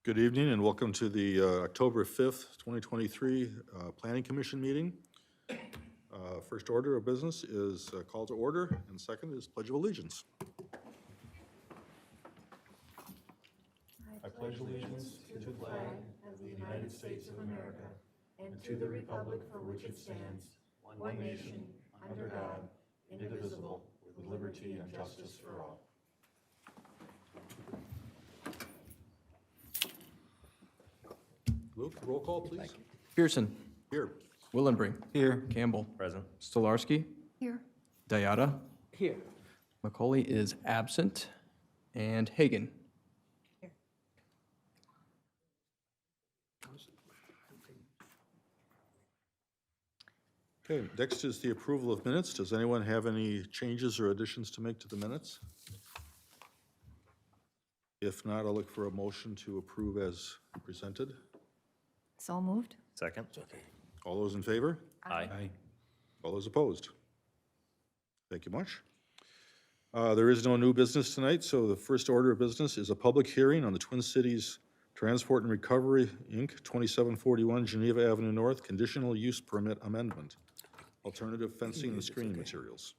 Good evening and welcome to the October 5th, 2023 Planning Commission meeting. First order of business is call to order, and second is Pledge of Allegiance. I pledge allegiance to the flag of the United States of America and to the republic for which it stands, one nation, under God, indivisible, with liberty and justice for all. Luke, roll call, please. Pearson. Here. Willenbring. Here. Campbell. Present. Stolarski. Here. Dayada. Here. McCauley is absent. And Hagan. Okay, next is the approval of minutes. Does anyone have any changes or additions to make to the minutes? If not, I'll look for a motion to approve as presented. So moved. Second. All those in favor? Aye. All those opposed? Thank you much. There is no new business tonight, so the first order of business is a public hearing on the Twin Cities Transport and Recovery, Inc., 2741 Geneva Avenue North, Conditional Use Permit Amendment, Alternative Fencing and Screening Materials.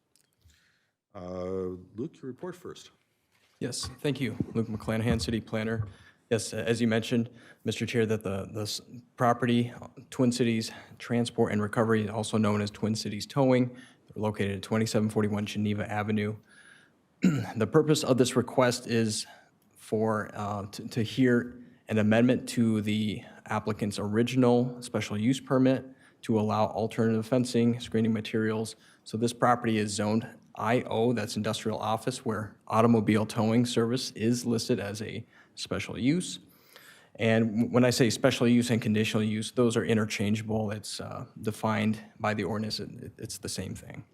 Luke, your report first. Yes, thank you. Luke McClanahan, City Planner. Yes, as you mentioned, Mr. Chair, that the property, Twin Cities Transport and Recovery, also known as Twin Cities Towing, they're located at 2741 Geneva Avenue. The purpose of this request is for to hear an amendment to the applicant's original special use permit to allow alternative fencing, screening materials. So this property is zoned IO, that's industrial office, where automobile towing service is listed as a special use. And when I say special use and conditional use, those are interchangeable. It's defined by the ordinance. It's the same thing.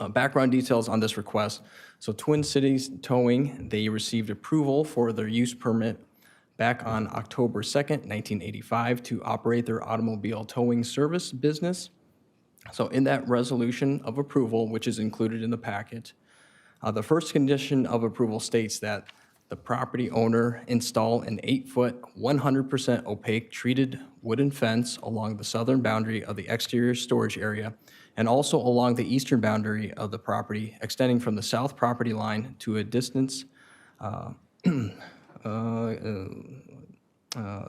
Background details on this request. So Twin Cities Towing, they received approval for their use permit back on October 2nd, 1985 to operate their automobile towing service business. So in that resolution of approval, which is included in the packet, the first condition of approval states that the property owner install an 8-foot, 100% opaque treated wooden fence along the southern boundary of the exterior storage area and also along the eastern boundary of the property, extending from the south property line to a distance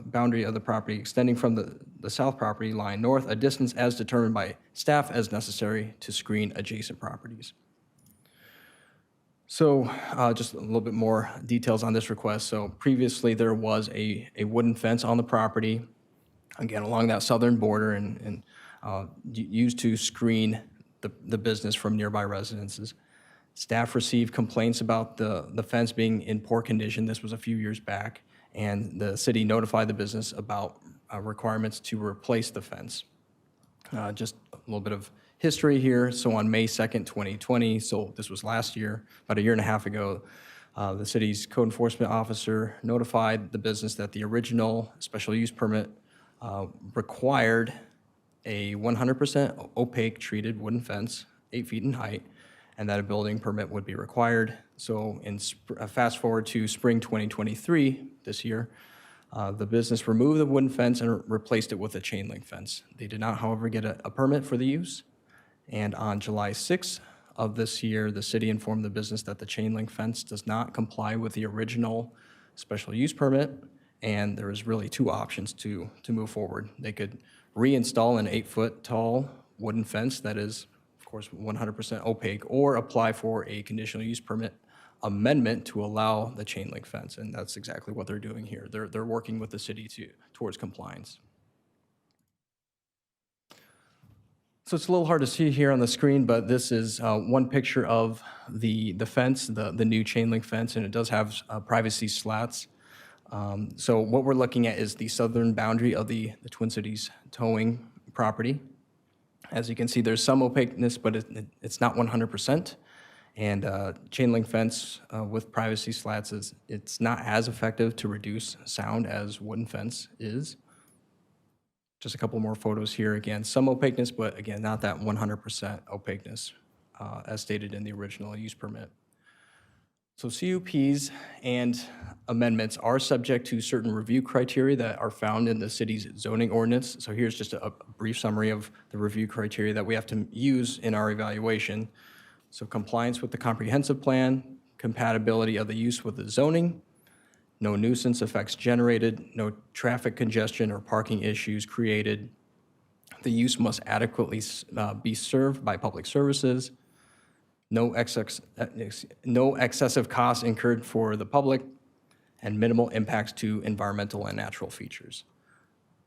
boundary of the property extending from the south property line north, a distance as determined by staff as necessary to screen adjacent properties. So just a little bit more details on this request. So previously there was a wooden fence on the property, again, along that southern border and used to screen the business from nearby residences. Staff received complaints about the fence being in poor condition. This was a few years back, and the city notified the business about requirements to replace the fence. Just a little bit of history here. So on May 2nd, 2020, so this was last year, about a year and a half ago, the city's code enforcement officer notified the business that the original special use permit required a 100% opaque treated wooden fence, 8 feet in height, and that a building permit would be required. So fast forward to spring 2023, this year, the business removed the wooden fence and replaced it with a chain link fence. They did not, however, get a permit for the use. And on July 6th of this year, the city informed the business that the chain link fence does not comply with the original special use permit, and there is really two options to move forward. They could reinstall an 8-foot tall wooden fence that is, of course, 100% opaque, or apply for a conditional use permit amendment to allow the chain link fence, and that's exactly what they're doing here. They're working with the city towards compliance. So it's a little hard to see here on the screen, but this is one picture of the fence, the new chain link fence, and it does have privacy slats. So what we're looking at is the southern boundary of the Twin Cities Towing property. As you can see, there's some opaqueness, but it's not 100%. And chain link fence with privacy slats it's not as effective to reduce sound as wooden fence is. Just a couple more photos here. Again, some opaqueness, but again, not that 100% opaqueness as stated in the original use permit. So CUPs and amendments are subject to certain review criteria that are found in the city's zoning ordinance. So here's just a brief summary of the review criteria that we have to use in our evaluation. So compliance with the comprehensive plan, compatibility of the use with the zoning, no nuisance effects generated, no traffic congestion or parking issues created. The use must adequately be served by public services, no excessive costs incurred for the public, and minimal impacts to environmental and natural features.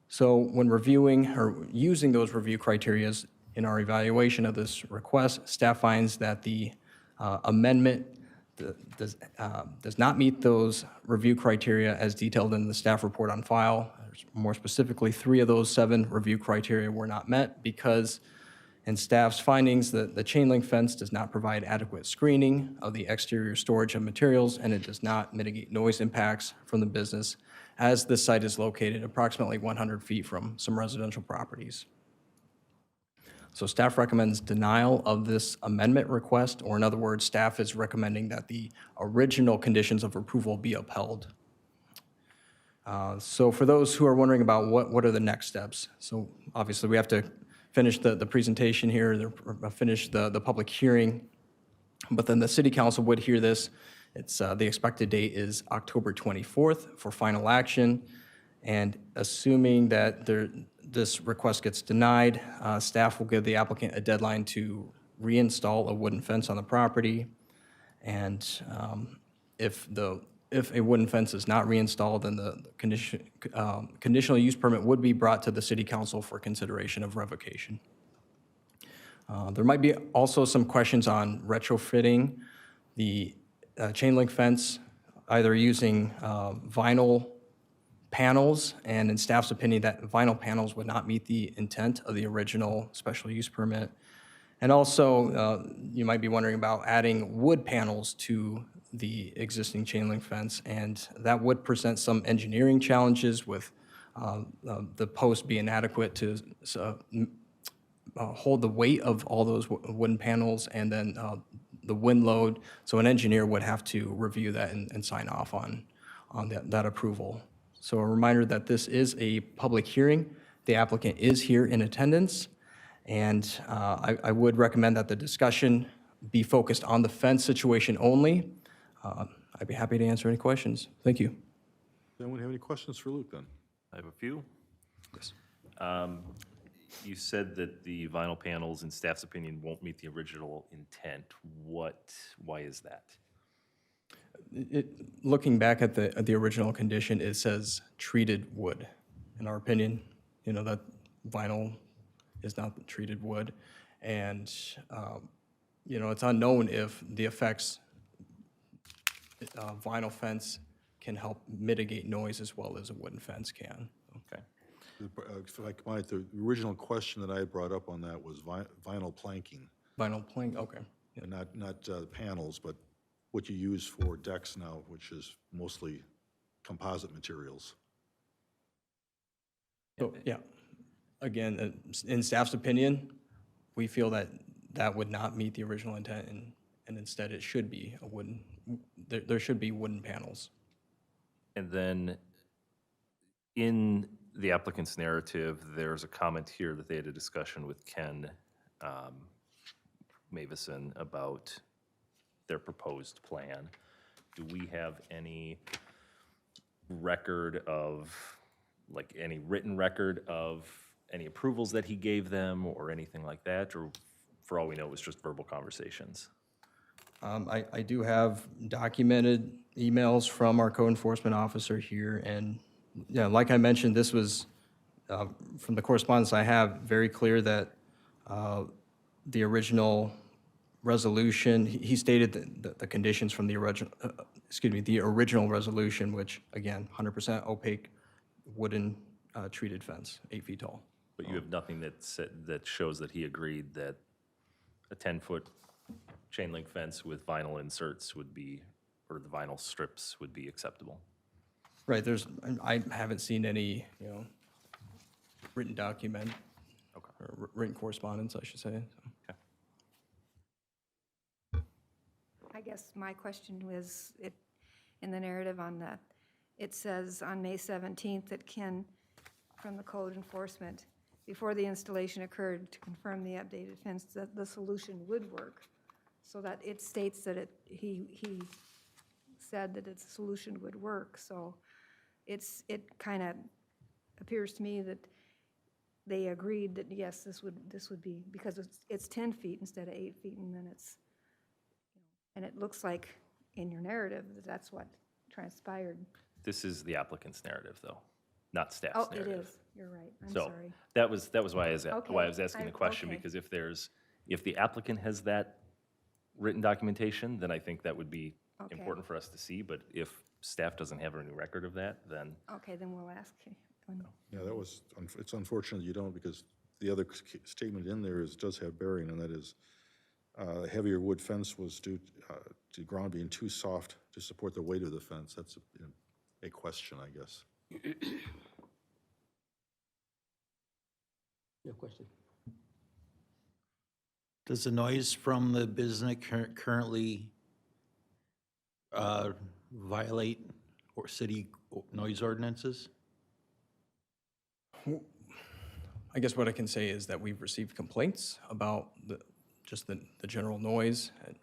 So when reviewing or using those review criteria in our evaluation of this request, staff finds that the amendment does not meet those review criteria as detailed in the staff report on file. More specifically, 3 of those 7 review criteria were not met because in staff's findings, the chain link fence does not provide adequate screening of the exterior storage of materials, and it does not mitigate noise impacts from the business, as this site is located approximately 100 feet from some residential properties. So staff recommends denial of this amendment request, or in other words, staff is recommending that the original conditions of approval be upheld. So for those who are wondering about what are the next steps, so obviously we have to finish the presentation here, finish the public hearing, but then the city council would hear this. It's the expected date is October 24th for final action, and assuming that this request gets denied, staff will give the applicant a deadline to reinstall a wooden fence on the property, and if a wooden fence is not reinstalled, then the conditional use permit would be brought to the city council for consideration of revocation. There might be also some questions on retrofitting the chain link fence, either using vinyl panels, and in staff's opinion, that vinyl panels would not meet the intent of the original special use permit. And also, you might be wondering about adding wood panels to the existing chain link fence, and that would present some engineering challenges with the post being adequate to hold the weight of all those wooden panels, and then the wind load. So an engineer would have to review that and sign off on that approval. So a reminder that this is a public hearing. The applicant is here in attendance, and I would recommend that the discussion be focused on the fence situation only. I'd be happy to answer any questions. Thank you. Does anyone have any questions for Luke then? I have a few. Yes. You said that the vinyl panels, in staff's opinion, won't meet the original intent. Why is that? Looking back at the original condition, it says treated wood. In our opinion, that vinyl is not treated wood. And, it's unknown if the effects vinyl fence can help mitigate noise as well as a wooden fence can. Okay. If I might, the original question that I brought up on that was vinyl planking, Vinyl plank, okay. and not panels, but what you use for decks now, which is mostly composite materials. So, yeah, again, in staff's opinion, we feel that would not meet the original intent, and instead it should be a wooden, there should be wooden panels. And then in the applicant's narrative, there's a comment here that they had a discussion with Ken Mavison about their proposed plan. Do we have any record of, like any written record of any approvals that he gave them or anything like that? Or for all we know, it was just verbal conversations? I do have documented emails from our code enforcement officer here, and yeah, like I mentioned, this was, from the correspondence I have, very clear that the original resolution, he stated that the conditions from the original resolution, which again, 100% opaque wooden treated fence, 8 feet tall. But you have nothing that shows that he agreed that a 10-foot chain link fence with vinyl inserts would be, or the vinyl strips would be acceptable? Right, I haven't seen any, written document, Okay. or written correspondence, I should say. Okay. I guess my question was, in the narrative on it says on May 17th that Ken, from the code enforcement, before the installation occurred, to confirm the updated fence, that the solution would work. So that it states that he said that its solution would work. So it kind of appears to me that they agreed that, yes, this would be, because it's 10 feet instead of 8 feet, and then and it looks like in your narrative that that's what transpired. This is the applicant's narrative, though, not Oh, staff's it narrative. is, you're right, I'm So sorry. that was why I was, Okay, why I was asking the question, okay. because if the applicant has that written documentation, then I think that would be Okay. important for us to see, but if staff doesn't have any record of that, then Okay, then we'll ask. Yeah, it's unfortunate you don't, because the other statement in there does have bearing, and that is heavier wood fence was due to ground being too soft to support the weight of the fence. That's a question, I guess. Your question. Does the noise from the business currently violate or city noise ordinances? I guess what I can say is that we've received complaints about just the general noise and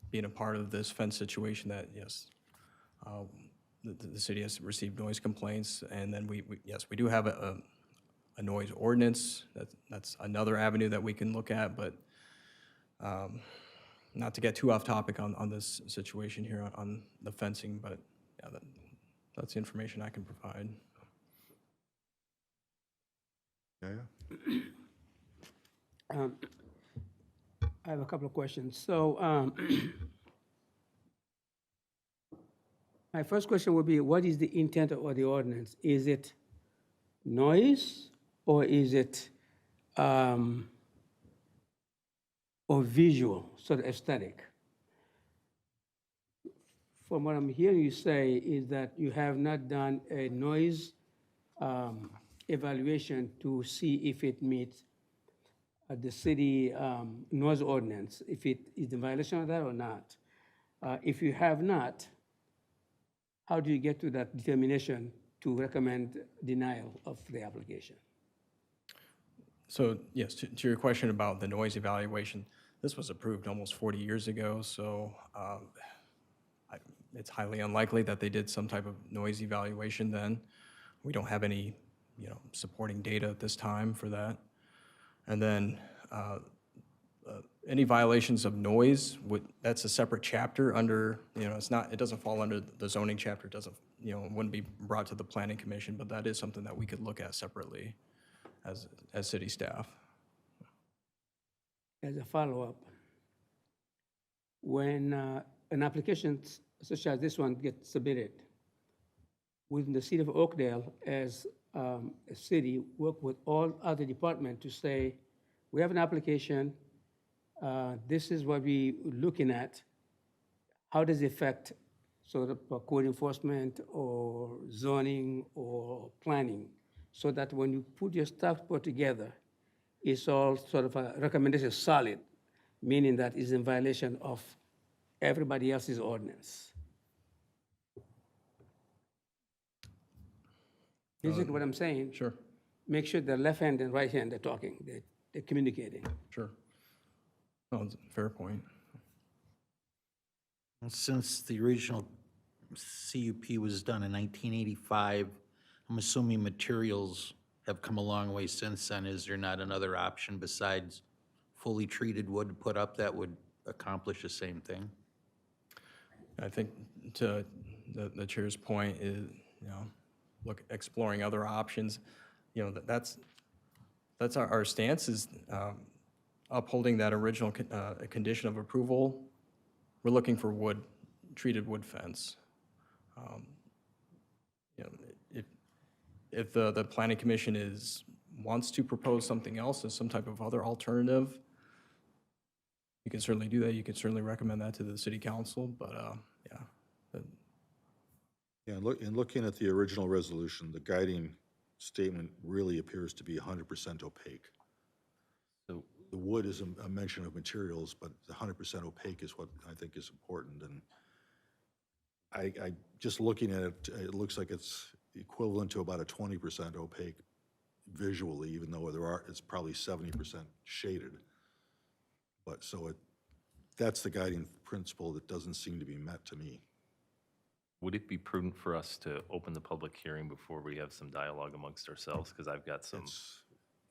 being a part of this fence situation, that, yes, the city has received noise complaints, and then yes, we do have a noise ordinance. That's another avenue that we can look at, but not to get too off topic on this situation here on the fencing, but yeah, that's the information I can provide. Yeah. I have a couple of questions. So my first question would be, what is the intent of the ordinance? Is it noise, or is it or visual, sort of aesthetic? From what I'm hearing you say is that you have not done a noise evaluation to see if it meets the city noise ordinance, if it is in violation of that or not. If you have not, how do you get to that determination to recommend denial of the application? So yes, to your question about the noise evaluation, this was approved almost 40 years ago, so it's highly unlikely that they did some type of noise evaluation then. We don't have any, supporting data at this time for that. And then any violations of noise, that's a separate chapter under, it doesn't fall under the zoning chapter, it doesn't, wouldn't be brought to the planning commission, but that is something that we could look at separately as city staff. As a follow-up, when an application such as this one gets submitted, within the city of Oakdale, as a city, work with all other departments to say, we have an application, this is what we're looking at. How does it affect sort of code enforcement or zoning or planning? So that when you put your stuff put together, it's all sort of a recommendation solid, meaning that it's in violation of everybody else's ordinance. Basically what I'm saying, Sure, make sure the left hand and right hand are talking, they're communicating. sure. Oh, it's a fair point. Since the original CUP was done in 1985, I'm assuming materials have come a long way since then. Is there not another option besides fully treated wood to put up that would accomplish the same thing? I think to the chair's point is, look, exploring other options, that's our stance is upholding that original condition of approval. We're looking for treated wood fence. If the planning commission wants to propose something else as some type of other alternative, you can certainly do that. You can certainly recommend that to the city council, but yeah. Yeah, in looking at the original resolution, the guiding statement really appears to be 100% opaque. So The wood is a mention of materials, but the 100% opaque is what I think is important. And just looking at it, it looks like it's equivalent to about a 20% opaque visually, even though it's probably 70% shaded. But that's the guiding principle that doesn't seem to be met to me. Would it be prudent for us to open the public hearing before we have some dialogue amongst ourselves? Because I've got some,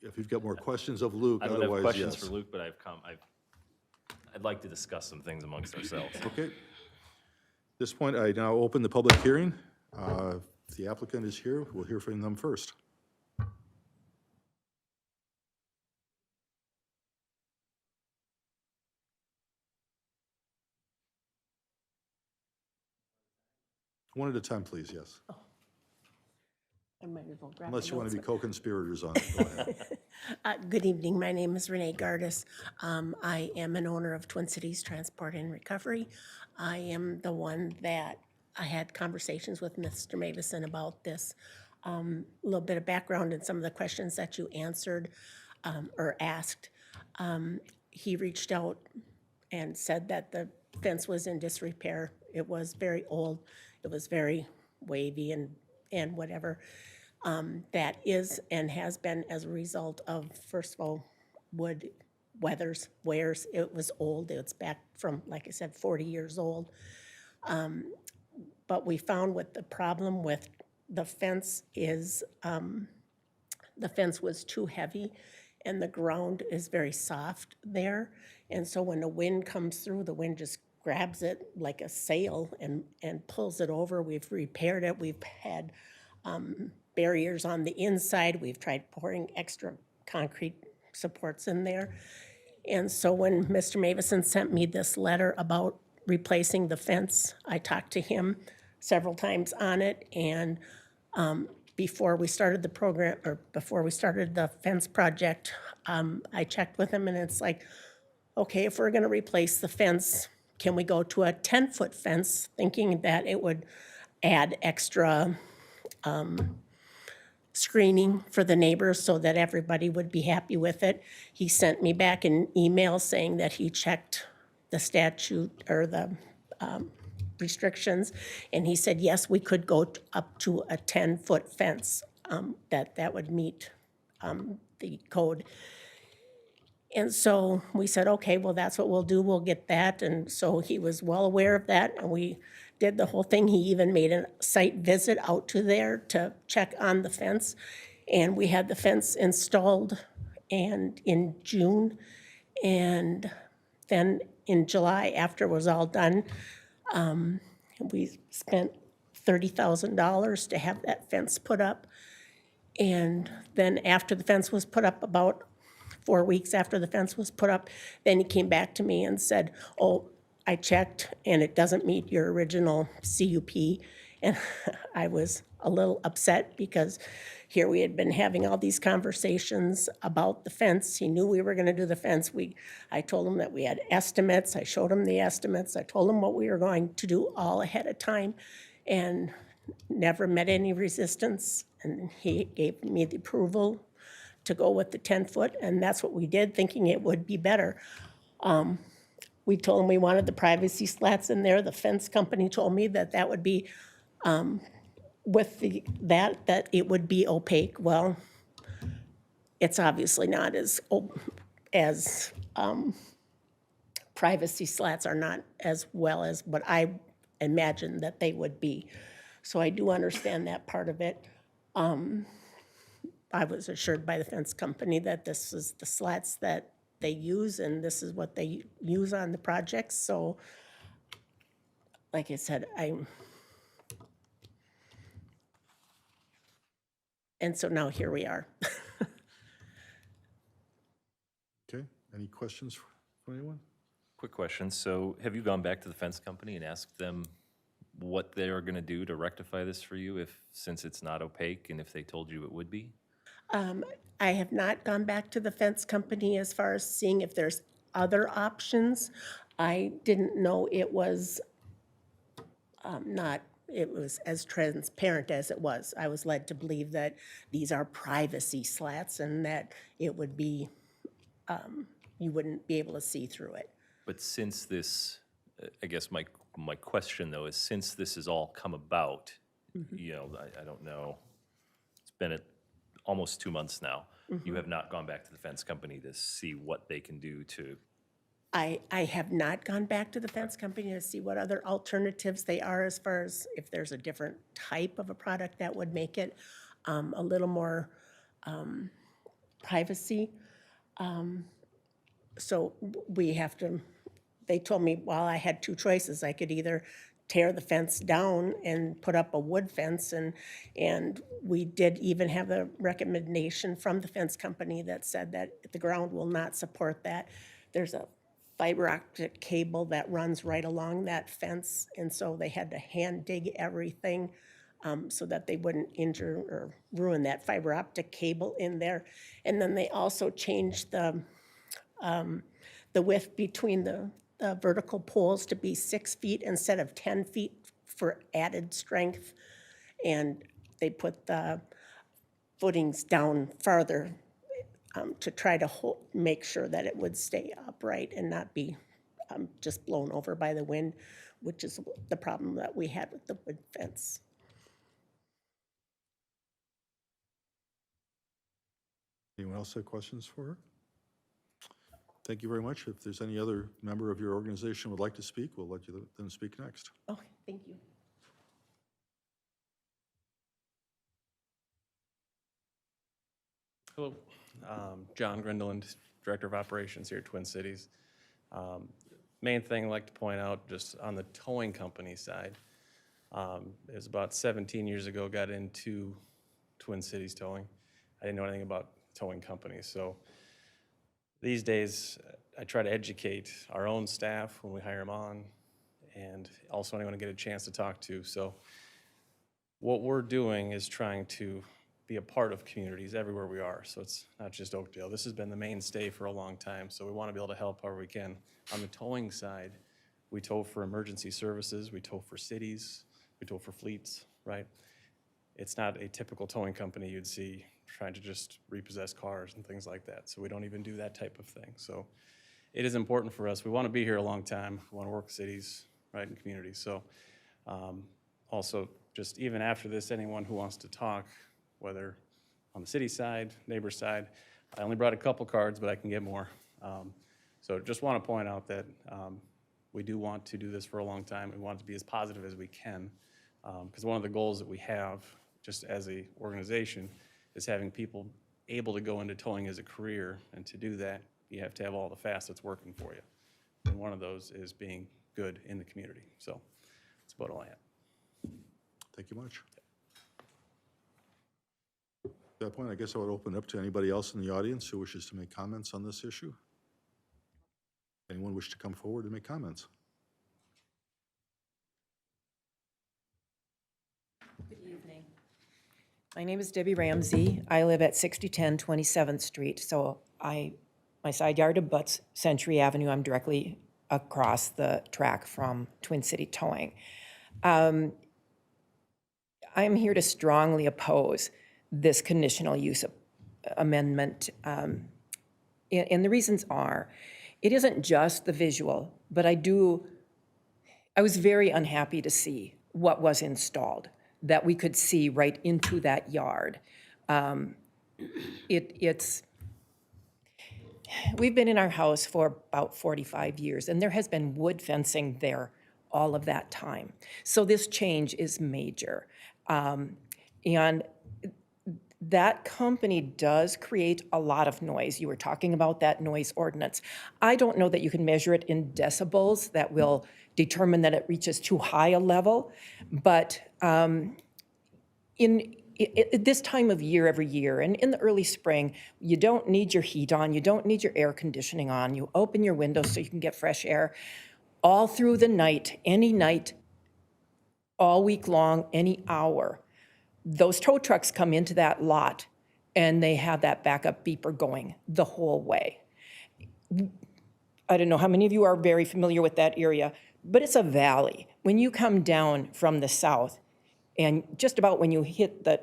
If you've got more questions of Luke, I don't have otherwise, questions yes. for Luke, but I'd like to discuss some things amongst ourselves. Okay. At this point, I now open the public hearing. If the applicant is here, we'll hear from them first. One at a time, please, yes. I might as well grab Unless the you want to be notes. co-conspirators on it, go ahead. Good evening, my name is Renee Gardis. I am an owner of Twin Cities Transport and Recovery. I am the one that I had conversations with Mr. Mavison about this. A little bit of background and some of the questions that you answered or asked. He reached out and said that the fence was in disrepair. It was very old. It was very wavy and whatever. That is and has been as a result of, first of all, wood wears. It was old. It's back from, like I said, 40 years old. But we found what the problem with the fence is, the fence was too heavy and the ground is very soft there. And so when the wind comes through, the wind just grabs it like a sail and pulls it over. We've repaired it. We've had barriers on the inside. We've tried pouring extra concrete supports in there. And so when Mr. Mavison sent me this letter about replacing the fence, I talked to him several times on it. And before we started the program, or before we started the fence project, I checked with him and it's like, okay, if we're gonna replace the fence, can we go to a 10-foot fence, thinking that it would add extra screening for the neighbors so that everybody would be happy with it. He sent me back an email saying that he checked the statute or the restrictions, and he said, yes, we could go up to a 10-foot fence, that would meet the code. And so we said, okay, well, that's what we'll do, we'll get that. And so he was well aware of that, and we did the whole thing. He even made a site visit out to there to check on the fence. And we had the fence installed and in June. And then in July, after it was all done, we spent $30,000 to have that fence put up. And then after the fence was put up, about 4 weeks after the fence was put up, then he came back to me and said, oh, I checked and it doesn't meet your original CUP. And I was a little upset because here we had been having all these conversations about the fence. He knew we were gonna do the fence. I told him that we had estimates. I showed him the estimates. I told him what we were going to do all ahead of time and never met any resistance. And he gave me the approval to go with the 10-foot, and that's what we did, thinking it would be better. We told him we wanted the privacy slats in there. The fence company told me that that would be, with that it would be opaque. Well, it's obviously not as privacy slats are not as well as what I imagined that they would be. So I do understand that part of it. I was assured by the fence company that this is the slats that they use and this is what they use on the projects. So like I said, and so now here we are. Okay, any questions from anyone? Quick question. So have you gone back to the fence company and asked them what they are going to do to rectify this for you since it's not opaque and if they told you it would be? I have not gone back to the fence company as far as seeing if there's other options. I didn't know it was it was as transparent as it was. I was led to believe that these are privacy slats and that it would be, you wouldn't be able to see through it. But since this, I guess my My question, though, is since this has all come about, you know, I don't know, it's been almost 2 months now. You have not gone back to the fence company to see what they can do to, I have not gone back to the fence company to see what other alternatives they are as far as if there's a different type of a product that would make it a little more privacy. So we have to, they told me, well, I had two choices. I could either tear the fence down and put up a wood fence, and we did even have a recommendation from the fence company that said that the ground will not support that. There's a fiber optic cable that runs right along that fence, and so they had to hand dig everything so that they wouldn't injure or ruin that fiber optic cable in there. And then they also changed the width between the vertical poles to be 6 feet instead of 10 feet for added strength. And they put the footings down farther to try to make sure that it would stay upright and not be just blown over by the wind, which is the problem that we had with the wood fence. Anyone else have questions for her? Thank you very much. If there's any other member of your organization would like to speak, we'll let them speak next. Okay, thank you. Hello, John Grindeland, Director of Operations here at Twin Cities. Main thing I'd like to point out, just on the towing company side, it was about 17 years ago, got into Twin Cities Towing. I didn't know anything about towing companies, so these days I try to educate our own staff when we hire them on, and also anyone I get a chance to talk to. So what we're doing is trying to be a part of communities everywhere we are. So it's not just Oakdale. This has been the mainstay for a long time, so we want to be able to help however we can. On the towing side, we tow for emergency services, we tow for cities, we tow for fleets, right? It's not a typical towing company you'd see trying to just repossess cars and things like that. So we don't even do that type of thing. So it is important for us. We want to be here a long time. We want to work with cities, right, and communities. So also, just even after this, anyone who wants to talk, whether on the city side, neighbor side, I only brought a couple cards, but I can get more. So just want to point out that we do want to do this for a long time. We want it to be as positive as we can, because one of the goals that we have, just as a organization, is having people able to go into towing as a career, and to do that, you have to have all the facets working for you. And one of those is being good in the community. So that's about all I have. Thank you much. At that point, I guess I would open it up to anybody else in the audience who wishes to make comments on this issue. Anyone wish to come forward and make comments? Good evening. My name is Debbie Ramsey. I live at 6010 27th Street, so my side yard abuts Century Avenue. I'm directly across the track from Twin City Towing. I'm here to strongly oppose this conditional use amendment, and the reasons are, it isn't just the visual, but I was very unhappy to see what was installed, that we could see right into that yard. We've been in our house for about 45 years, and there has been wood fencing there all of that time. So this change is major. And that company does create a lot of noise. You were talking about that noise ordinance. I don't know that you can measure it in decibels that will determine that it reaches too high a level, but at this time of year, every year, and in the early spring, you don't need your heat on, you don't need your air conditioning on, you open your windows so you can get fresh air all through the night, all week long, any hour. Those tow trucks come into that lot and they have that backup beeper going the whole way. I don't know how many of you are very familiar with that area, but it's a valley. When you come down from the south, and just about when you hit the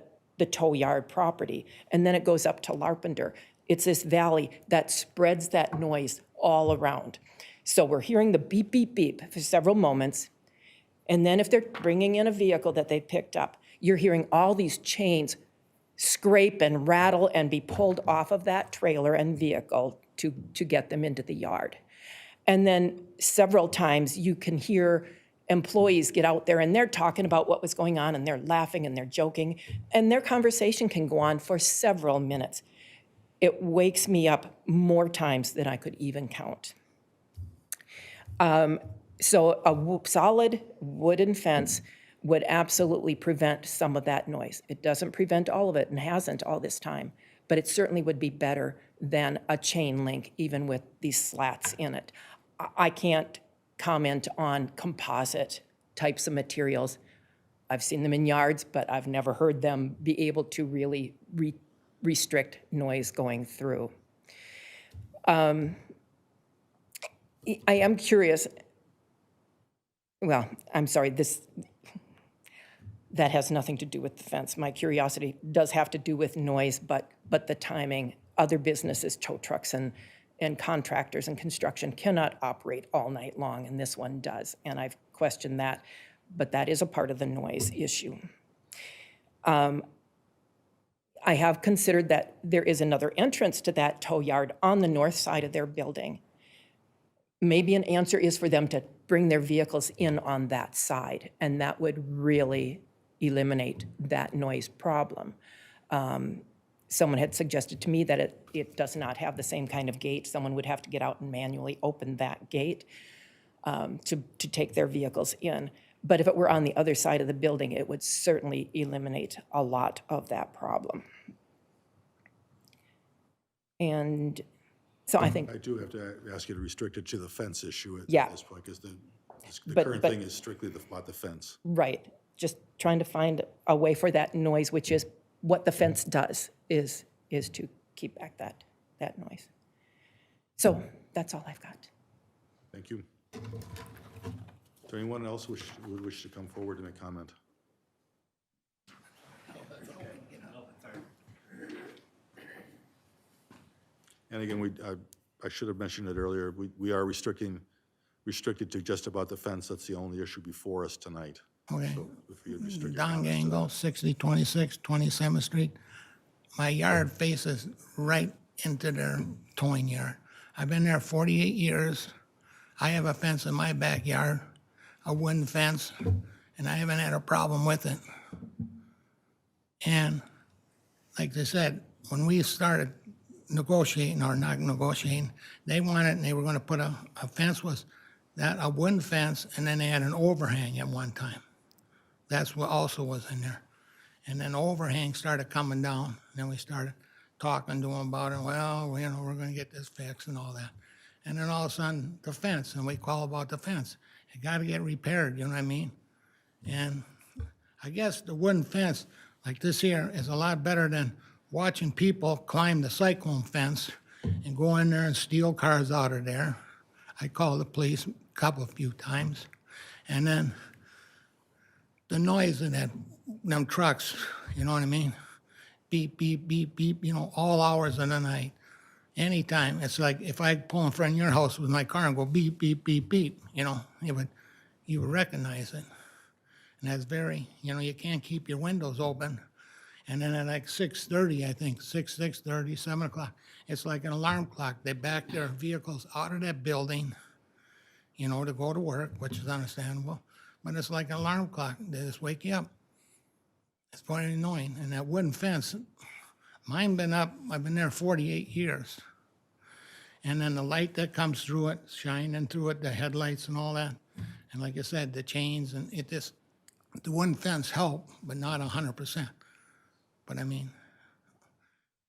tow yard property, and then it goes up to Larpenter, it's this valley that spreads that noise all around. So we're hearing the beep, beep, beep for several moments, And then if they're bringing in a vehicle that they picked up, you're hearing all these chains scrape and rattle and be pulled off of that trailer and vehicle to get them into the yard. And then several times you can hear employees get out there and they're talking about what was going on and they're laughing and they're joking, and their conversation can go on for several minutes. It wakes me up more times than I could even count. So a solid wooden fence would absolutely prevent some of that noise. It doesn't prevent all of it and hasn't all this time, but it certainly would be better than a chain link, even with these slats in it. I can't comment on composite types of materials. I've seen them in yards, but I've never heard them be able to really restrict noise going through. I am curious, well, I'm sorry, that has nothing to do with the fence. My curiosity does have to do with noise, but the timing. Other businesses, tow trucks and contractors and construction cannot operate all night long, and this one does. And I've questioned that, but that is a part of the noise issue. I have considered that there is another entrance to that tow yard on the north side of their building. Maybe an answer is for them to bring their vehicles in on that side, and that would really eliminate that noise problem. Someone had suggested to me that it does not have the same kind of gate. Someone would have to get out and manually open that gate to take their vehicles in. But if it were on the other side of the building, it would certainly eliminate a lot of that problem. And so I think, I do have to ask you to restrict it to the fence issue at Yeah. this point, because the But- current but- thing is strictly about the fence. right, just trying to find a way for that noise, which is what the fence does, is to keep back that noise. So that's all I've got. Thank you. Is there anyone else who would wish to come forward and make comment? And again, I should have mentioned it earlier, we are restricted to just about the fence. That's the only issue before us tonight. Okay. So if you'd restrict your Don comments to Gangle, 6026 27th Street. My yard faces right into their towing yard. I've been there 48 years. I have a fence in my backyard, a wooden fence, and I haven't had a problem with it. And like they said, when we started negotiating, or not negotiating, they wanted, and they were gonna put a fence, was that a wooden fence, and then they had an overhang at one time. That's what also was in there. And then the overhang started coming down, and then we started talking to them about it. Well, you know, we're gonna get this fixed and all that. And then all of a sudden, the fence, and we call about the fence. It gotta get repaired, you know what I mean? And I guess the wooden fence, like this here, is a lot better than watching people climb the cyclone fence and go in there and steal cars out of there. I called the police a few times. And then the noise of them trucks, you know what I mean? Beep, beep, beep, beep, you know, all hours of the night. Anytime. It's like if I pull in front of your house with my car and go beep, beep, beep, beep, you know, you would recognize it. And that's very, you know, you can't keep your windows open. And then at like 6:30, I think, 6:30, 7 o'clock, it's like an alarm clock. They back their vehicles out of that building, you know, to go to work, which is understandable. But it's like an alarm clock. They just wake you up. It's very annoying. And that wooden fence, mine been up, I've been there 48 years. And then the light that comes through it, shining through it, the headlights and all that. And like I said, the chains, and it just, the wooden fence helped, but not 100%. But I mean,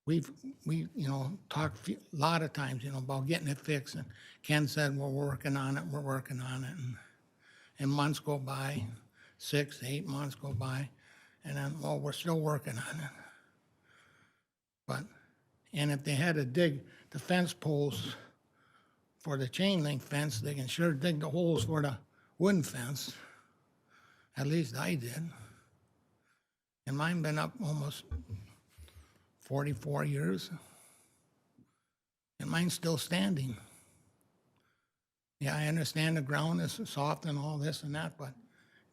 we you know, talked a lot of times, you know, about getting it fixed. And Ken said, we're working on it, we're working on it. And months go by, 6, 8 months go by. And then, well, we're still working on it. But, and if they had to dig the fence poles for the chain link fence, they can sure dig the holes for the wooden fence. At least I did. And mine been up almost 44 years. And mine's still standing. Yeah, I understand the ground is soft and all this and that, but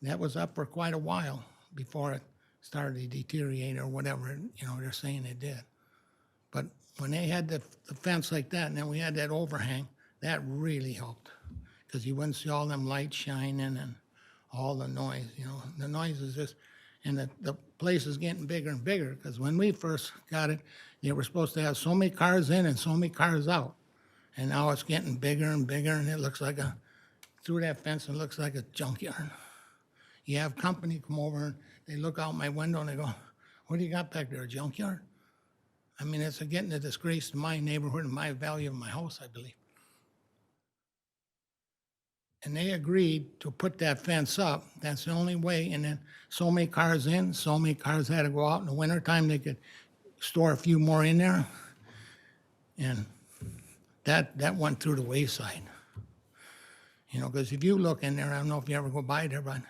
that was up for quite a while before it started to deteriorate or whatever, you know, they're saying it did. But when they had the fence like that, and then we had that overhang, that really helped. Because you wouldn't see all them lights shining and all the noise, you know. The noise is just, and the place is getting bigger and bigger, because when we first got it, they were supposed to have so many cars in and so many cars out. And now it's getting bigger and bigger, and it looks like through that fence, it looks like a junkyard. You have company come over, and they look out my window and they go, "What do you got back there, a junkyard?" I mean, it's getting a disgrace to my neighborhood and my value of my house, I believe. And they agreed to put that fence up. That's the only way. And then so many cars in, so many cars had to go out. In the wintertime, they could store a few more in there. And that went through the wayside. You know, because if you look in there, I don't know if you ever go by there, but,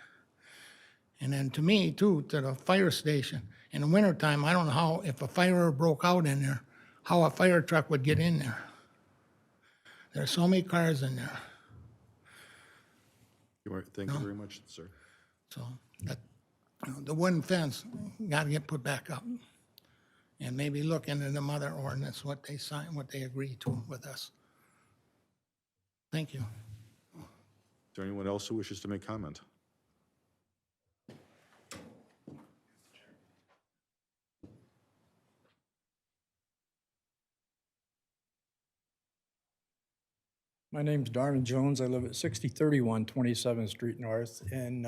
and then to me too, to the fire station, in the wintertime, I don't know how, if a fire broke out in there, how a fire truck would get in there. There's so many cars in there. Thank you very much, sir. So that, you know, the wooden fence got to get put back up. And maybe look into the other ordinance, what they signed, what they agreed to with us. Thank you. Is there anyone else who wishes to make comment? My name's Darren Jones. I live at 6031 27th Street North. And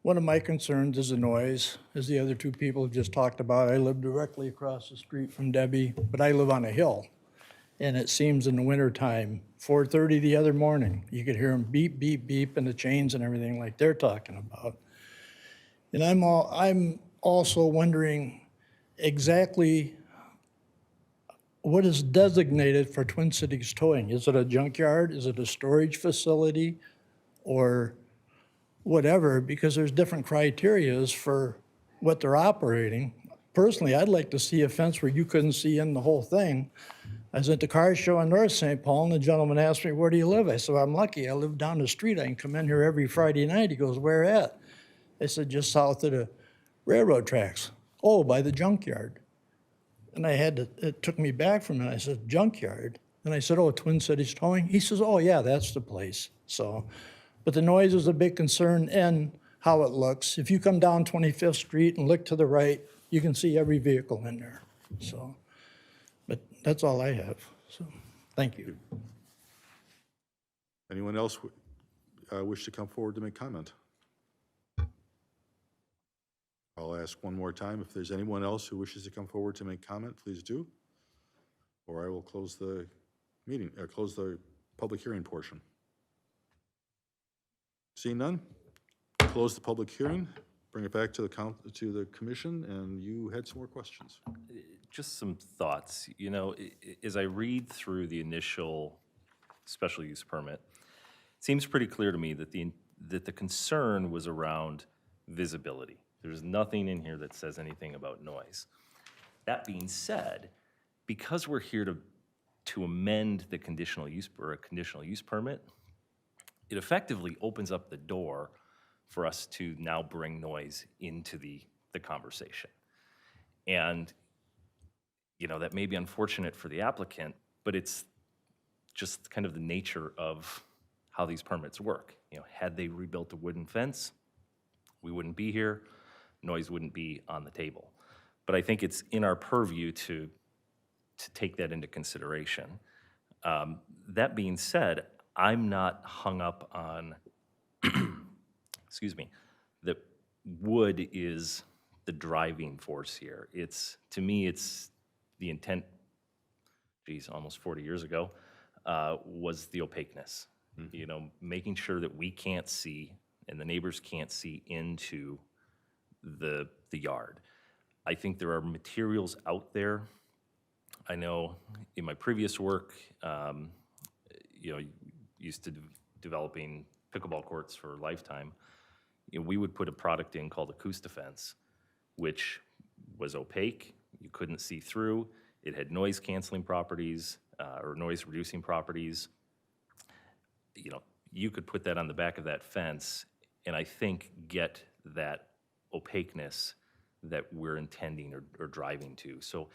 one of my concerns is the noise, as the other two people have just talked about. I live directly across the street from Debbie, but I live on a hill. And it seems in the wintertime, 4:30 the other morning, you could hear them beep, beep, beep, and the chains and everything like they're talking about. And I'm also wondering exactly what is designated for Twin Cities towing? Is it a junkyard? Is it a storage facility? Or whatever, because there's different criterias for what they're operating. Personally, I'd like to see a fence where you couldn't see in the whole thing. I was at the car show in North St. Paul, and the gentleman asked me, "Where do you live?" I said, "I'm lucky. I live down the street. I can come in here every Friday night." He goes, "Where at?" I said, "Just south of the railroad tracks." "Oh, by the junkyard." And it took me back from it. I said, "Junkyard?" And I said, "Oh, Twin Cities Towing?" He says, "Oh, yeah, that's the place." So, but the noise is a big concern and how it looks. If you come down 25th Street and look to the right, you can see every vehicle in there. So, but that's all I have. So, thank you. Anyone else wish to come forward to make comment? I'll ask one more time. If there's anyone else who wishes to come forward to make comment, please do. Or I will close the meeting, close the public hearing portion. Seeing none, close the public hearing, bring it back to the commission, and you had some more questions. Just some thoughts. You know, as I read through the initial special use permit, it seems pretty clear to me that the concern was around visibility. There's nothing in here that says anything about noise. That being said, because we're here to amend the conditional use or a conditional use permit, it effectively opens up the door for us to now bring noise into the conversation. And, you know, that may be unfortunate for the applicant, but it's just kind of the nature of how these permits work. You know, had they rebuilt a wooden fence, we wouldn't be here. Noise wouldn't be on the table. But I think it's in our purview to take that into consideration. That being said, I'm not hung up on, excuse me, that wood is the driving force here. To me, it's the intent, geez, almost 40 years ago, was the opaqueness. You know, making sure that we can't see and the neighbors can't see into the yard. I think there are materials out there. I know in my previous work, you know, used to developing pickleball courts for Lifetime. You know, we would put a product in called Acoustifence, which was opaque. You couldn't see through. It had noise canceling properties or noise reducing properties. You know, you could put that on the back of that fence and I think get that opaqueness that we're intending or driving to. So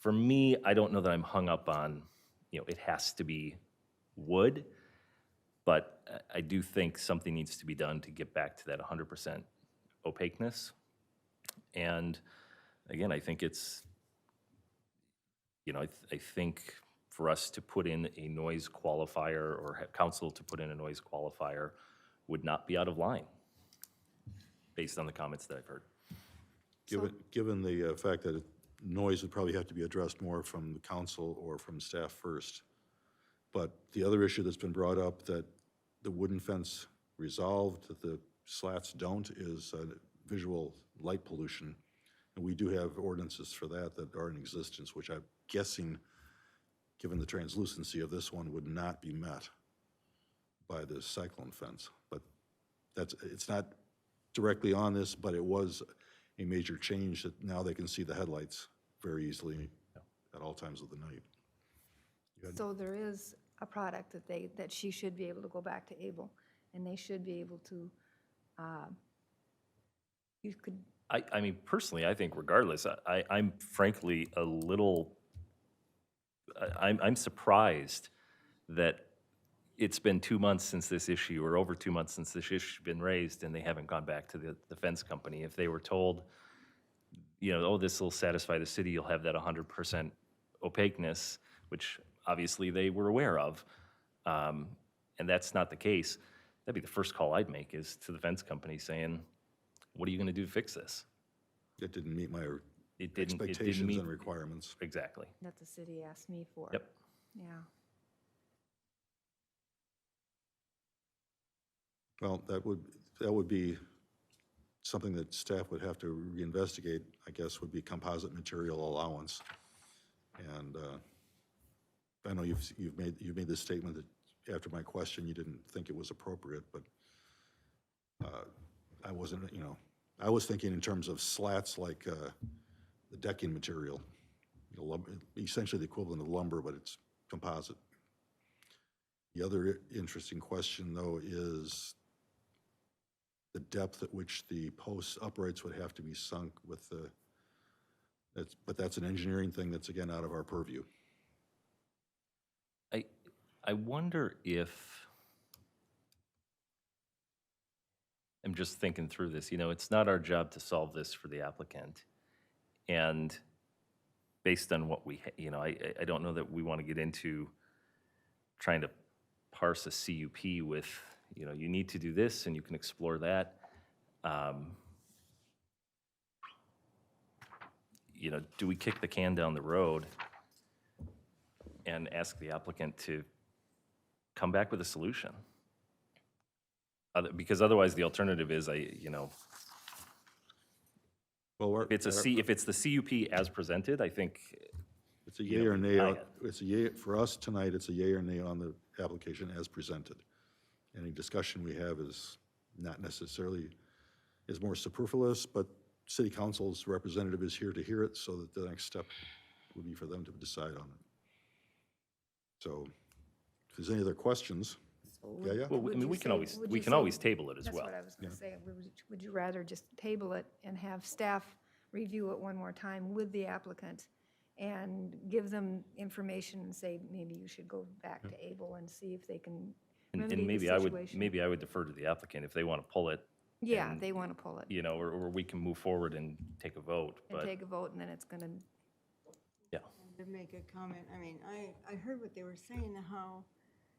for me, I don't know that I'm hung up on, it has to be wood, but I do think something needs to be done to get back to that 100% opaqueness. And again, I think it's, I think for us to put in a noise qualifier or have council to put in a noise qualifier would not be out of line, based on the comments that I've heard. Given the fact that noise would probably have to be addressed more from the council or from staff first. But the other issue that's been brought up that the wooden fence resolved, that the slats don't, is visual light pollution. And we do have ordinances for that that are in existence, which I'm guessing, given the translucency of this one, would not be met by the cyclone fence. But it's not directly on this, but it was a major change that now they can see the headlights very easily at all times of the night. So there is a product that she should be able to go back to Able, and they should be able to, you could, I mean, personally, I think regardless, I'm frankly a little, I'm surprised that it's been 2 months since this issue, or over 2 months since this issue's been raised, and they haven't gone back to the fence company. If they were told, oh, this will satisfy the city, you'll have that 100% opaqueness, which obviously they were aware of, and that's not the case, that'd be the first call I'd make, is to the fence company saying, what are you going to do to fix this? It didn't meet my It didn't expectations meet- and requirements. Exactly. that the city asked me for. Yep. Yeah. Well, that would be something that staff would have to reinvestigate, I guess, would be composite material allowance. And I know you've made this statement that after my question, you didn't think it was appropriate, but I wasn't, I was thinking in terms of slats like the decking material, essentially the equivalent of lumber, but it's composite. The other interesting question, though, is the depth at which the posts uprights would have to be sunk with but that's an engineering thing that's, again, out of our purview. I wonder if, I'm just thinking through this, it's not our job to solve this for the applicant. And based on what I don't know that we want to get into trying to parse a CUP with, you need to do this and you can explore that. Do we kick the can down the road and ask the applicant to come back with a solution? Because otherwise the alternative is, Well, if it's the CUP as presented, I think. it's a yay or nay. It's a yay, for us tonight, it's a yay or nay on the application as presented. Any discussion we have is not necessarily, is more superfluous, but city council's representative is here to hear it, so that the next step would be for them to decide on it. So if there's any other questions, yeah. Well, I mean, we can always table it as well. That's what I was going to say. Would you rather just table it and have staff review it one more time with the applicant and give them information and say, maybe you should go back to Able and see if they can remedy And the situation? maybe I would defer to the applicant if they want to pull it. Yeah, and, they want to pull it or we can move forward and take a vote, and but, take a vote, and then it's going to, yeah. To make a comment, I mean, I heard what they were saying, how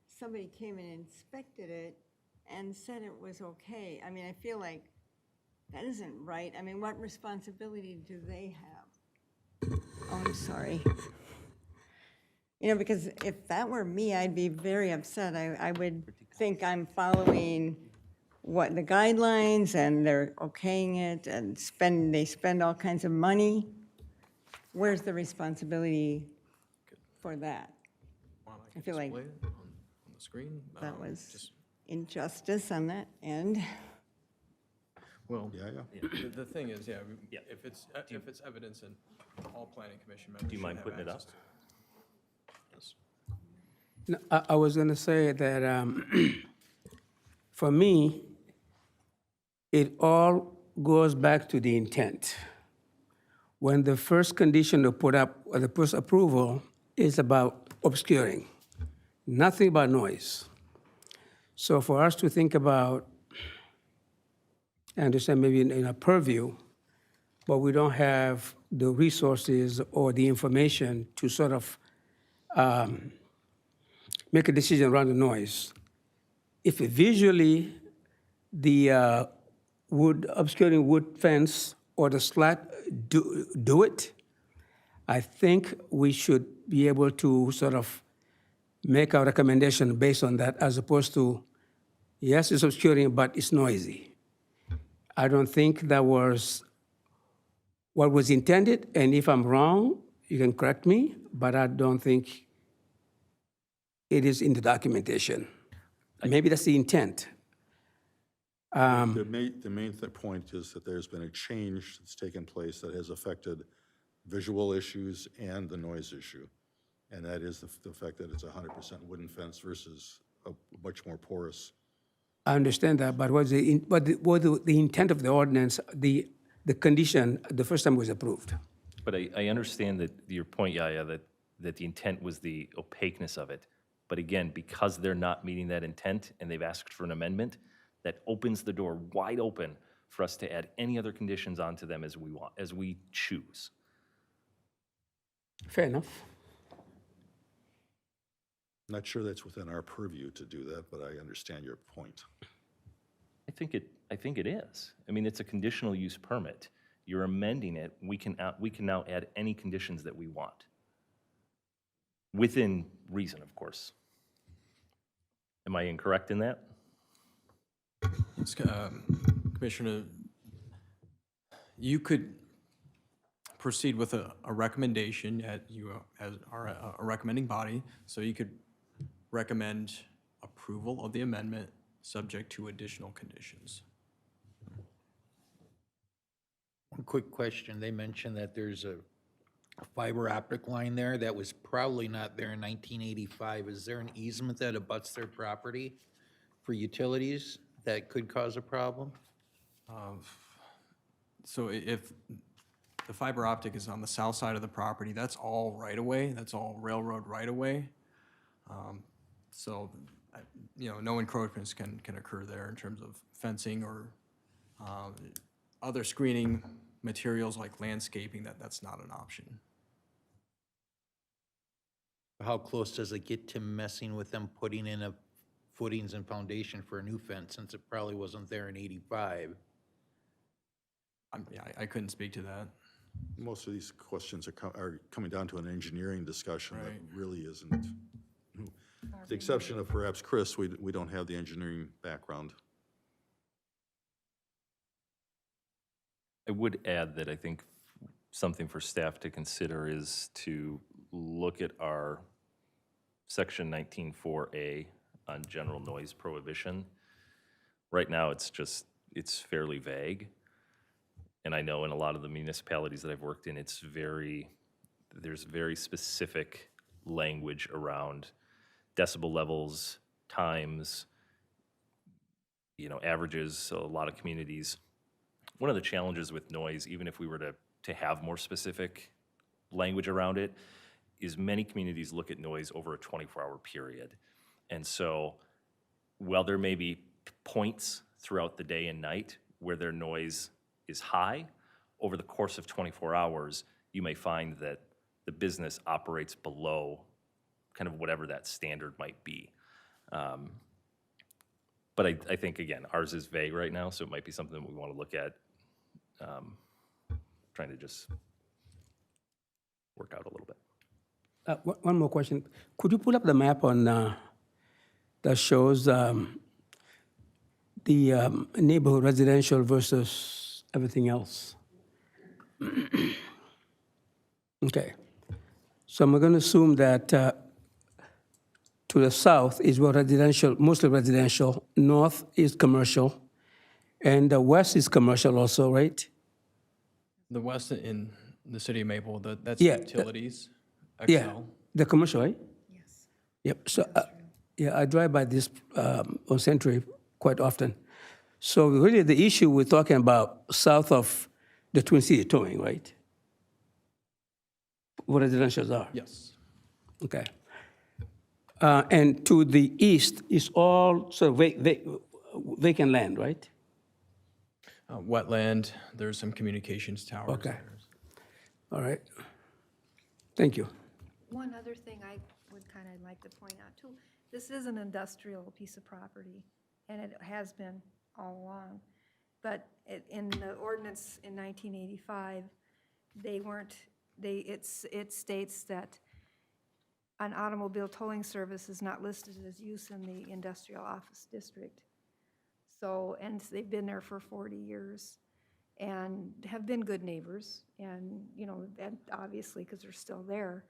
somebody came and inspected it and said it was okay. I mean, I feel like that isn't right. I mean, what responsibility do they have? Oh, I'm sorry. Because if that were me, I'd be very upset. I would think I'm following what the guidelines, and they're okaying it, and they spend all kinds of money. Where's the responsibility for that? I feel like On the screen? that was injustice on that end. Well, Yeah. the thing is, Yeah. if it's evidence in all planning commission members. Do you mind putting it up? Yes. No, I was going to say that for me, it all goes back to the intent. When the first condition to put up, or the first approval, is about obscuring, nothing about noise. So for us to think about, I understand maybe in a purview, but we don't have the resources or the information to sort of make a decision around the noise. If visually the obscuring wood fence or the slat do it, I think we should be able to sort of make our recommendation based on that, as opposed to, yes, it's obscuring, but it's noisy. I don't think that was what was intended, and if I'm wrong, you can correct me, but I don't think it is in the documentation. Maybe that's the intent. The main point is that there's been a change that's taken place that has affected visual issues and the noise issue. And that is the fact that it's a 100% wooden fence versus a much more porous. I understand that, but what the intent of the ordinance, the condition, the first time was approved? But I understand that your point, Yaya, that the intent was the opaqueness of it. But again, because they're not meeting that intent and they've asked for an amendment, that opens the door wide open for us to add any other conditions onto them as we want, as we choose. Fair enough. Not sure that's within our purview to do that, but I understand your point. I think it is. I mean, it's a conditional use permit. You're amending it. We can now add any conditions that we want. Within reason, of course. Am I incorrect in that? Commissioner, you could proceed with a recommendation that you are a recommending body, so you could recommend approval of the amendment subject to additional conditions. One quick question. They mentioned that there's a fiber optic line there that was probably not there in 1985. Is there an easement that abuts their property for utilities that could cause a problem? So if the fiber optic is on the south side of the property, that's all right-of-way, that's all railroad right-of-way. So, no encroachments can occur there in terms of fencing or other screening materials like landscaping, that's not an option. How close does it get to messing with them putting in a footings and foundation for a new fence, since it probably wasn't there in 85? I couldn't speak to that. Most of these questions are coming down to an engineering discussion that Right. really isn't. With the exception of perhaps Chris, we don't have the engineering background. I would add that I think something for staff to consider is to look at our section 19.4A on general noise prohibition. Right now, it's fairly vague. And I know in a lot of the municipalities that I've worked in, there's very specific language around decibel levels, times, averages, so a lot of communities. One of the challenges with noise, even if we were to have more specific language around it, is many communities look at noise over a 24-hour period. And so while there may be points throughout the day and night where their noise is high, over the course of 24 hours, you may find that the business operates below kind of whatever that standard might be. But I think, again, ours is vague right now, so it might be something that we want to look at, trying to just work out a little bit. One more question. Could you pull up the map on that shows the neighborhood residential versus everything else? Okay. So I'm going to assume that to the south is what residential, mostly residential. North is commercial, and the west is commercial also, right? The west in the city of Maple, that's Yeah, utilities, Yeah, XL. the commercial, right? Yes. Yep. So, I drive by this on Century quite often. So really the issue we're talking about south of the Twin City towing, right? Where residentials are? Yes. Okay. And to the east is all sort of vacant land, right? Wetland, there's some communications towers. Okay. All right. Thank you. One other thing I would kind of like to point out too, this is an industrial piece of property, and it has been all along. But in the ordinance in 1985, it states that an automobile towing service is not listed as use in the industrial office district. So, and they've been there for 40 years and have been good neighbors, and, and obviously, because they're still there,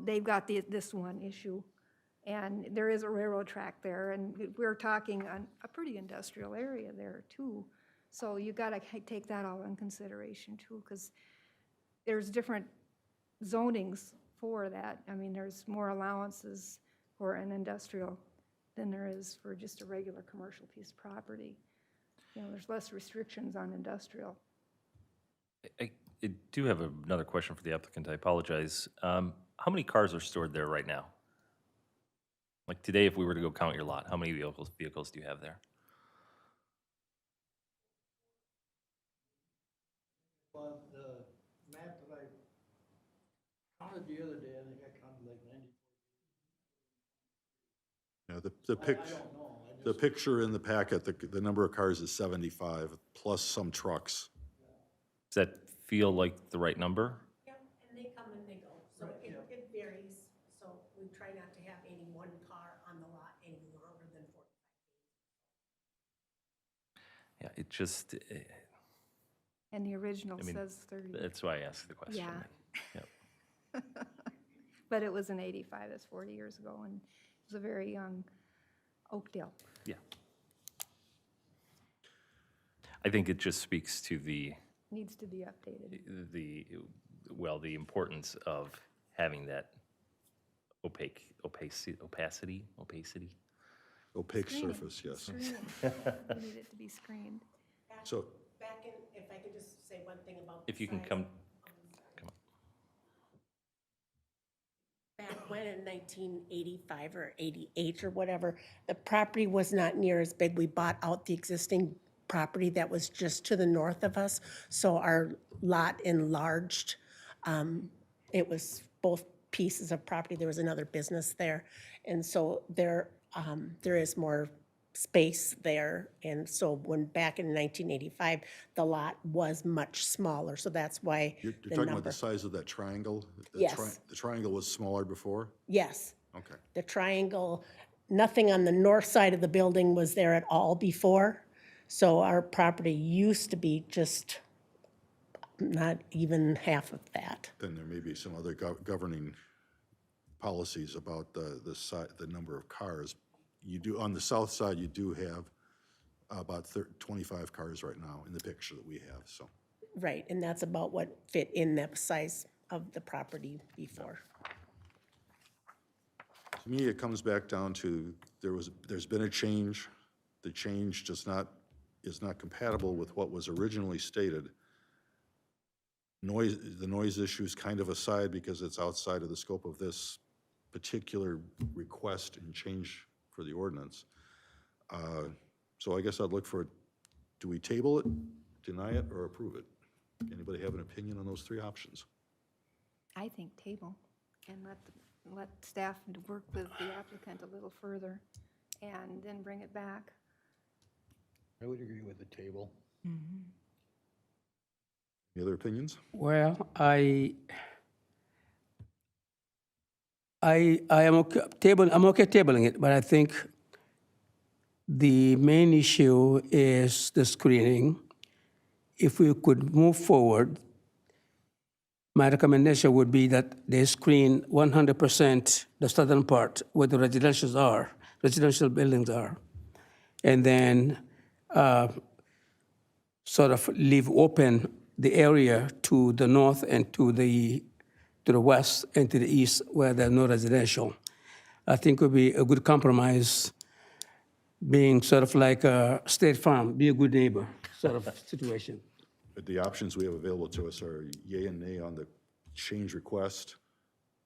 they've got this one issue, and there is a railroad track there, and we're talking on a pretty industrial area there, too. So you got to take that all in consideration, too, because there's different zonings for that. I mean, there's more allowances for an industrial than there is for just a regular commercial piece of property. There's less restrictions on industrial. I do have another question for the applicant. I apologize. How many cars are stored there right now? Like today, if we were to go count your lot, how many vehicles do you have there? Well, the map that I counted the other day, I think I counted like 90. Yeah, the picture in the packet, the number of cars is 75, plus some trucks. Does that feel like the right number? Yep, and they come and they go, so it varies. So we try not to have any one car on the lot any longer than 45 days. Yeah, it just, And the original I mean, says 30. that's why I asked the question. Yeah. Yep. But it was in 85, that's 40 years ago, and it was a very young Oakdale. Yeah. I think it just speaks to the Needs to be updated. the importance of having that opacity. Opaque Screening. surface, yes. Screening. We need it to be screened. So, Back in, if I could just say one thing about. If you can size. come on. Back when in 1985 or 88 or whatever, the property was not near as big. We bought out the existing property that was just to the north of us, so our lot enlarged. It was both pieces of property. There was another business there, and so there is more space there. And so when back in 1985, the lot was much smaller, so that's why you're the talking about number. the size of that triangle? Yes. The triangle was smaller before? Yes. Okay. The triangle, nothing on the north side of the building was there at all before. So our property used to be just not even half of that. Then there may be some other governing policies about the number of cars. You do, on the south side, you do have about 25 cars right now in the picture that we have, so. Right, and that's about what fit in the size of the property before. To me, it comes back down to, there's been a change. The change is not compatible with what was originally stated. The noise issue is kind of aside because it's outside of the scope of this particular request and change for the ordinance. So I guess I'd look for, do we table it, deny it, or approve it? Anybody have an opinion on those three options? I think table, and let staff work with the applicant a little further, and then bring it back. I would agree with the table. Any other opinions? Well, I am okay tabling it, but I think the main issue is the screening. If we could move forward, my recommendation would be that they screen 100% the southern part where the residential buildings are, and then sort of leave open the area to the north and to the west and to the east where there's no residential. I think would be a good compromise being sort of like a State Farm, be a good neighbor sort of situation. But the options we have available to us are yea and nay on the change request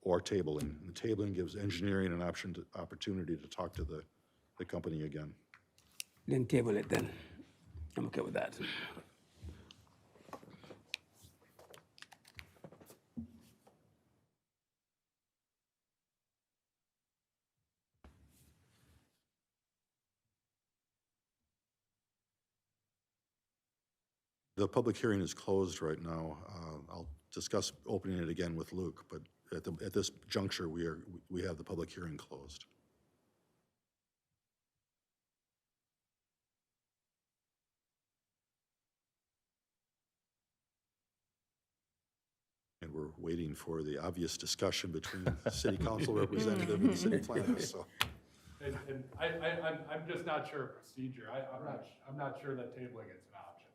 or tabling. And the tabling gives engineering an opportunity to talk to the company again. Then table it then. I'm okay with that. The public hearing is closed right now. I'll discuss opening it again with Luke, but at this juncture, we have the public hearing closed. And we're waiting for the obvious discussion between the city council representative and the city planner, so. And I'm just not sure of procedure. I'm not sure that tabling is an option.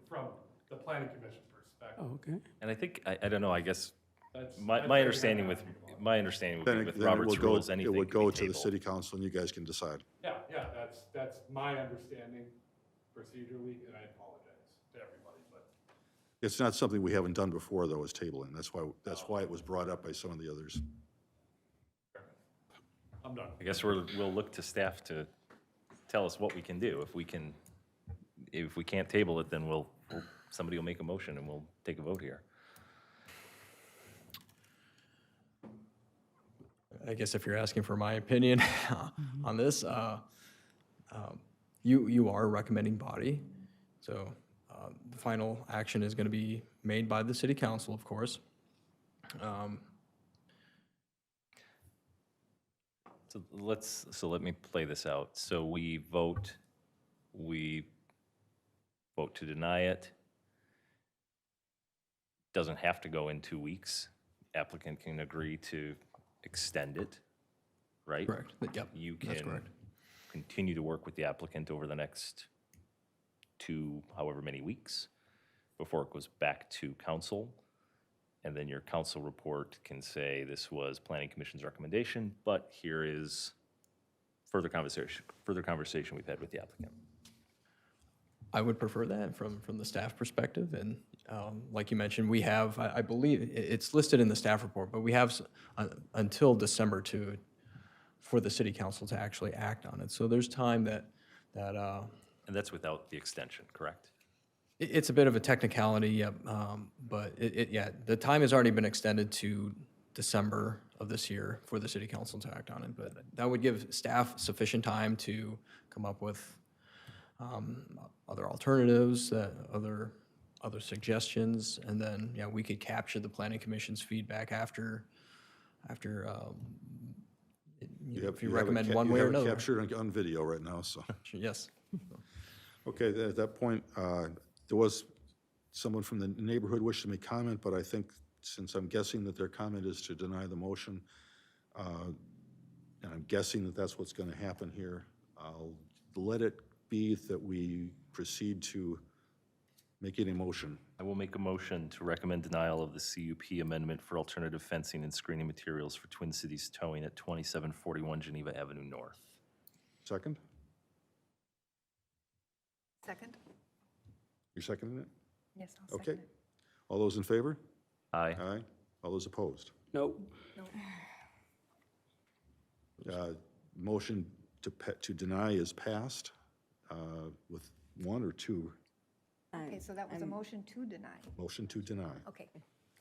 From the planning commission perspective. Oh, okay. And I think, I don't know, I guess, That's my something understanding I with, have to think about. my understanding would be with Then it Robert's would go- rules, anything It would can go be to the tabled. city council and you guys can decide. Yeah, that's my understanding procedurally, and I apologize to everybody, but. It's not something we haven't done before, though, is tabling. That's why it was brought up by some of the others. I'm done. I guess we'll look to staff to tell us what we can do. If we can't table it, then somebody will make a motion and we'll take a vote here. I guess if you're asking for my opinion on this, you are a recommending body. So the final action is going to be made by the city council, of course. So let me play this out. So we vote to deny it. Doesn't have to go in 2 weeks. Applicant can agree to extend it, right? Correct. Yep, You that's can correct. continue to work with the applicant over the next however many weeks before it goes back to council. And then your council report can say, this was planning commission's recommendation, but here is further conversation we've had with the applicant. I would prefer that from the staff perspective. And like you mentioned, we have, I believe, it's listed in the staff report, but we have until December for the city council to actually act on it. So there's time that And that's without the extension, correct? it's a bit of a technicality, yep. But yeah, the time has already been extended to December of this year for the city council to act on it. But that would give staff sufficient time to come up with other alternatives, other suggestions, and then, yeah, we could capture the planning commission's feedback after if you recommend one way or You have another. it captured on video right now, so. Yes. Okay, at that point, there was someone from the neighborhood wish to make comment, but I think since I'm guessing that their comment is to deny the motion, and I'm guessing that that's what's going to happen here, I'll let it be that we proceed to making a motion. I will make a motion to recommend denial of the CUP amendment for alternative fencing and screening materials for Twin Cities Towing at 2741 Geneva Avenue North. Second? Second? You're seconding it? Yes, I'll Okay. second it. All those in favor? Aye. Aye. All those opposed? No, Motion to deny is passed with one or two. Okay, so that was a motion to deny. Motion to deny. Okay.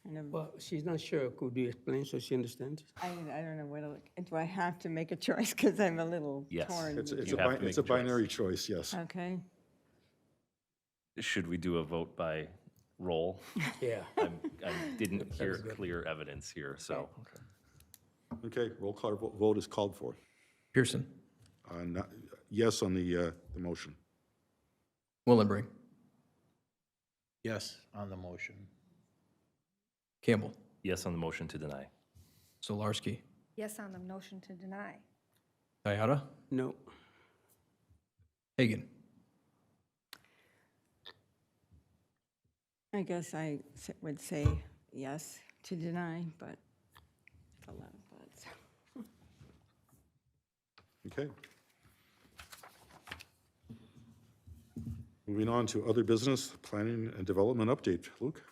well, she's not sure. Could you explain so she understands? I don't know what to look, do I have to make a choice? Because I'm a little Yes. torn. It's You have to make it's a a choice. binary choice, yes. Okay. Should we do a vote by roll? Yeah. I didn't hear clear evidence here, so. Okay, roll call vote is called for. Pearson. Yes on the motion. Willenbring. Yes, on the motion. Campbell. Yes on the motion to deny. Solarski. Yes on the motion to deny. Diata. No. Hagan. I guess I would say yes to deny, but it's a lot of thoughts. Okay. Moving on to other business, planning and development update. Luke?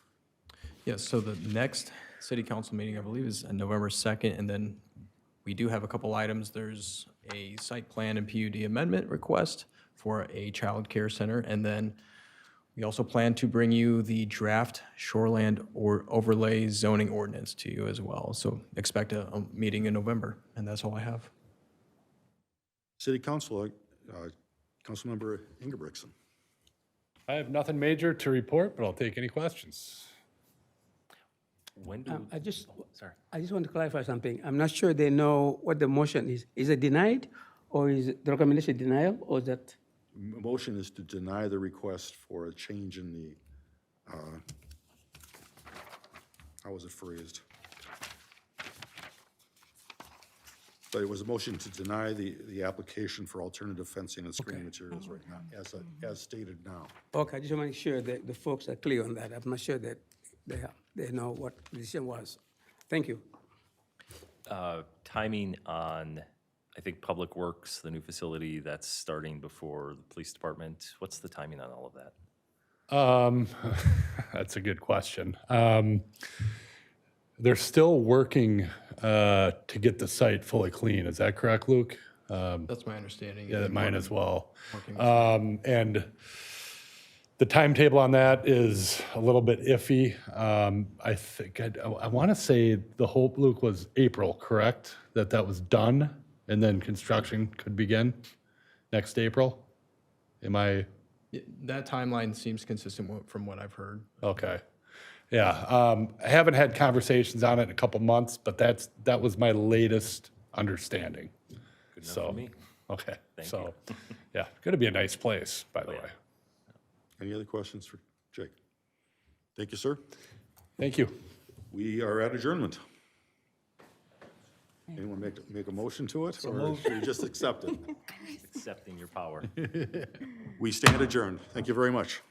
Yes, so the next city council meeting, I believe, is on November 2nd, and then we do have a couple items. There's a site plan and PUD amendment request for a child care center, and then we also plan to bring you the draft shoreland or overlay zoning ordinance to you as well. So expect a meeting in November, and that's all I have. City Council, Councilmember Ingebrigtson. I have nothing major to report, but I'll take any questions. When do, I just sorry. want to clarify something. I'm not sure they know what the motion is. Is it denied, or is the recommendation denial, or is that? Motion is to deny the request for a change in the, how was it phrased? But it was a motion to deny the application for alternative fencing and screening materials right now, as stated now. Okay, I just want to make sure that the folks are clear on that. I'm not sure that they know what the decision was. Thank you. Timing on, I think, Public Works, the new facility that's starting before the police department. What's the timing on all of that? That's a good question. They're still working to get the site fully clean. Is that correct, Luke? That's my understanding. Yeah, mine as well. Working And the timetable on that is a little bit iffy. I think, I want to say the hope, Luke, was April, correct? That was done, and then construction could begin next April? Am I, That timeline seems consistent from what I've heard. okay. Yeah, I haven't had conversations on it in a couple months, but that was my latest understanding. Good enough for me. Okay, Thank so, yeah, gonna be a nice place, by the yeah. way. Any other questions for Jake? Thank you, sir. Thank you. We are at adjournment. Anyone make a motion to it, or should we just accept it? Accepting your power. We stand adjourned. Thank you very much.